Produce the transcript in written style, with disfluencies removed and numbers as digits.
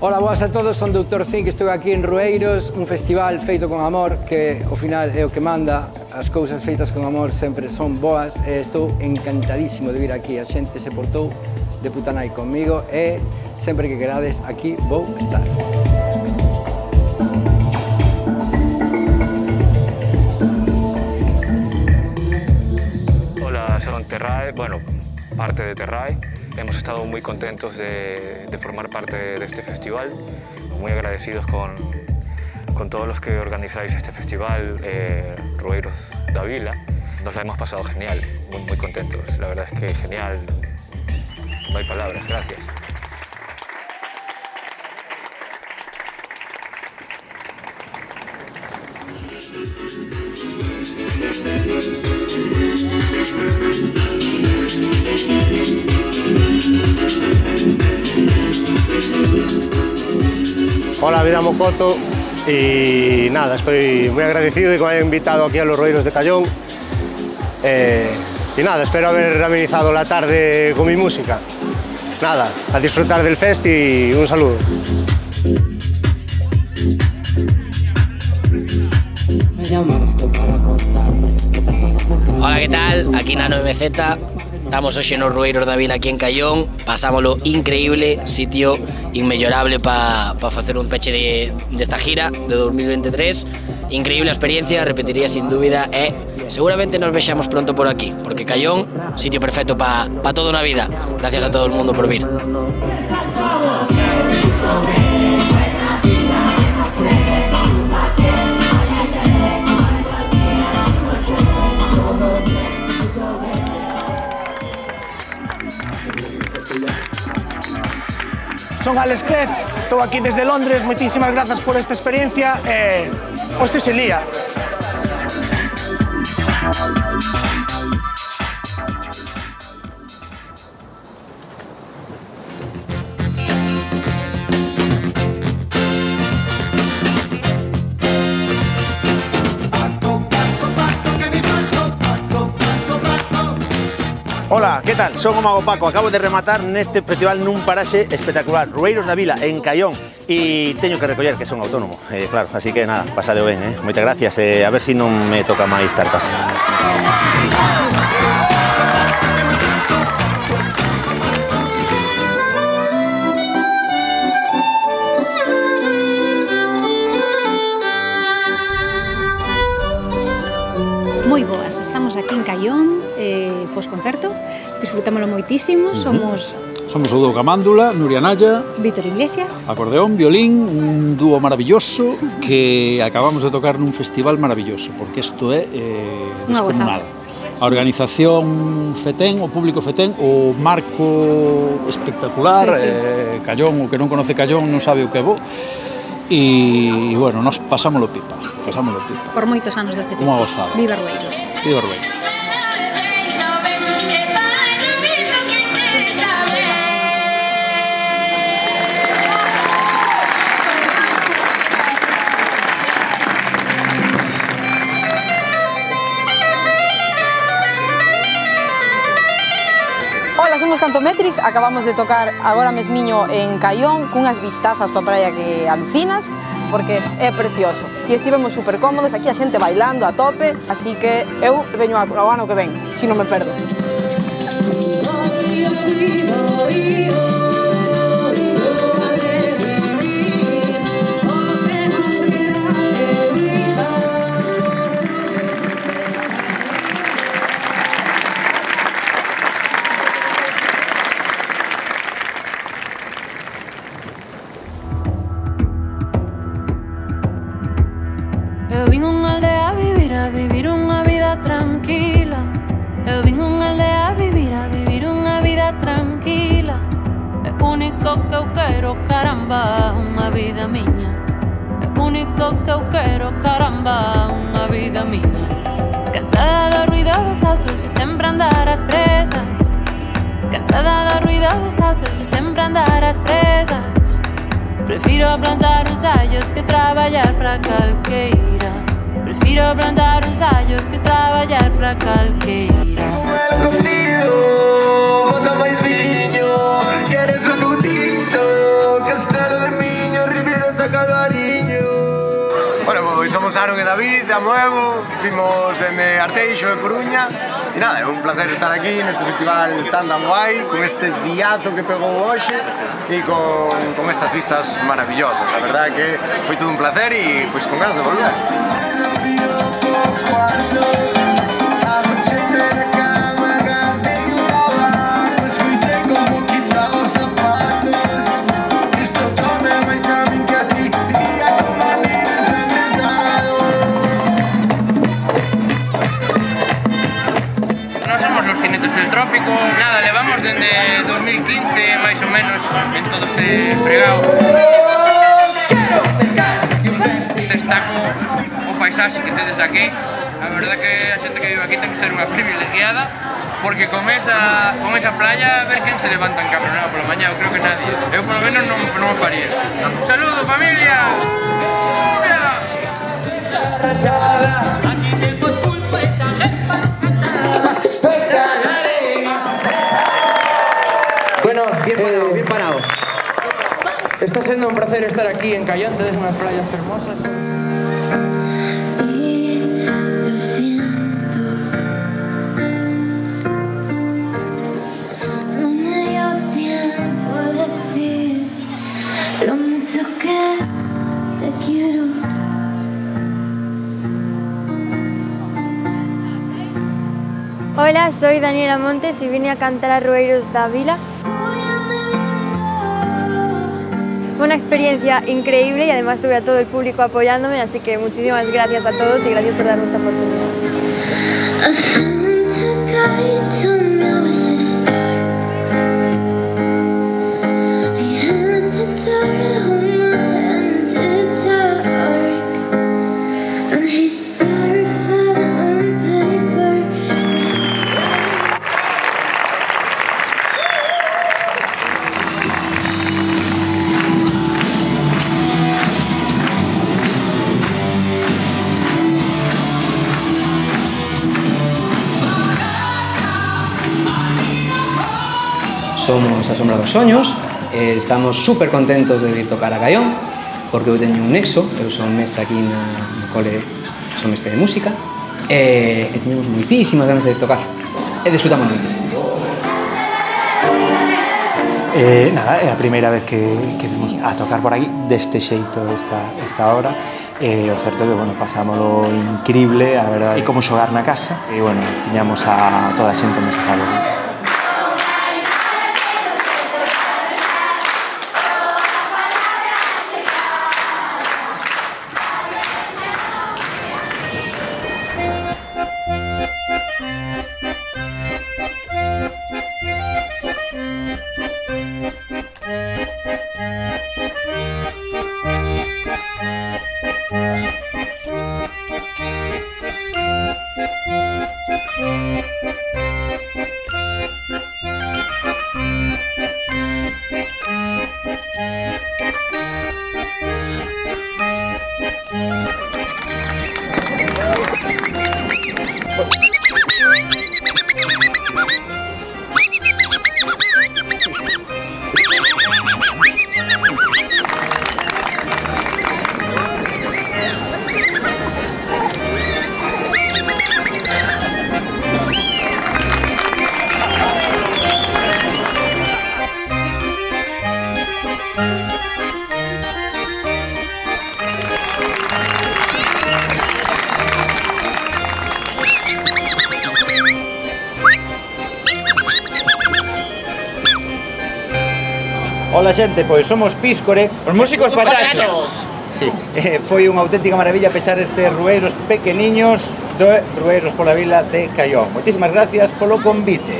Ola, boas a todos, son Dr. Zinc, estou aquí en Rueiros, un festival feito con amor, que ao final é o que manda, as cousas feitas con amor sempre son boas, e estou encantadísimo de vir aquí, a xente se portou de puta nai conmigo, e sempre que querades aquí vou estar. Hola, son Terrae, bueno, parte de Terrae. Hemos estado muy contentos de formar parte de este festival, muy agradecidos con todos los que organizáis este festival, Rueiros da Vila. Nos la hemos pasado genial, muy contentos, la verdad es que genial, no hay palabras, gracias. Hola, me llamo Coto y nada, estoy muy agradecido de que me hayan invitado aquí a los Rueiros de Callón y nada, espero haber amenizado la tarde con mi música. Nada, a disfrutar del fest y un saludo. Hola, ¿qué tal? Aquí Nano MZ. Estamos hoxe nos Rueiros da Vila aquí en Callón. Pasámoslo increíble, sitio inmellorable para facer un peche desta gira de 2023. Increíble experiencia, repetiría sin dúbida e seguramente nos vexamos pronto por aquí, porque Callón, sitio perfecto para toda una vida. Gracias a todo el mundo por vir. Son Alex Cref, estou aquí desde Londres, moitísimas grazas por esta experiencia e hoxe se lía. Hola, ¿qué tal? Son o Mago Paco, acabo de rematar neste festival nun paraxe espectacular, Rueiros da Vila, en Callón, e teño que recoller que son autónomo, claro, así que nada, pasadeo ben, moitas gracias, a ver se non me toca máis tartazo. Moi boas, estamos aquí en Callón, posconcerto, disfrutámoslo moitísimo, somos o dúo Camándula, Nuria Naya, Víctor Iglesias, acordeón, violín, un dúo maravilloso que acabamos de tocar nun festival maravilloso, porque isto é descomunal. A organización fetén, o público fetén, o marco espectacular, sí. Callón, o que non conoce Callón non sabe o que é bo, e bueno, nos pasámoslo pipa, sí. Por moitos anos deste festival. Viva Rueiros. Viva Rueiros. Ola, somos Cantometrix, acabamos de tocar agora mesmiño en Callón cunhas vistazas pa praia que alucinas, porque é precioso. E estivemos super cómodos, aquí a xente bailando a tope, así que eu veño ao ano que ven, se non me perdo. Eu vin unha aldea a vivir unha vida tranquila. Eu vin unha aldea a vivir unha vida tranquila. É único que eu quero, caramba, unha vida miña. É único que eu quero, caramba, unha vida miña. Cansada do ruido dos autos e sempre andar ás presas. Cansada do ruido dos autos e sempre andar ás presas. Prefiro plantar uns allos que traballar para calqueira. Prefiro plantar uns allos que traballar para calqueira. Bota máis viño, queres un tutito, Castelo de Miño, Ribeira Sacalariño. Bueno, pois somos Aaron e David, de Amoevo, vimos dende Arteixo e Coruña. E nada, é un placer estar aquí neste festival tan guai, con este diazo que pegou hoxe e con estas vistas maravillosas. A verdade é que foi todo un placer e pois con ganas de volver. Del trópico, nada, levamos dende 2015 máis ou menos en todo este fregado. Destaco o paisaxe que tedes aquí. A verdade que a xente que vive aquí ten que ser unha privilegiada, porque con esa playa a ver quen se levanta en cabronado pola mañá, eu creo que nadie. Eu polo menos non o faría. Un saludo, familia! Bueno, bien parado. Está siendo un placer estar aquí en Cayón, tenéis unas playas hermosas. Lo siento, no me dio tiempo a decir lo mucho que te quiero. Hola, soy Daniela Montes y vine a cantar a Rueiros da Vila. Fue una experiencia increíble y además tuve a todo el público apoyándome, así que muchísimas gracias a todos y gracias por darme esta oportunidad. Somos a Sombra dos Soños, estamos super contentos de vir tocar a Caión, porque eu teño un nexo, eu son mestre aquí no cole, son mestre de música, e teñemos moitísimas ganas de tocar, e disfrutamos moitísimo. Nada, é a primeira vez que vimos a tocar por aquí deste xeito esta hora. O certo que, bueno, pasámoslo increíble, a verdade, e como xogar na casa, e, bueno, tiñamos a toda a xente no sofá. Ola xente, pois somos Píscore, os músicos pachachos. Sí, foi unha auténtica maravilla pechar estes rueiros pequeniños do Rueiros pola Vila de Caión. Moitísimas gracias polo convite.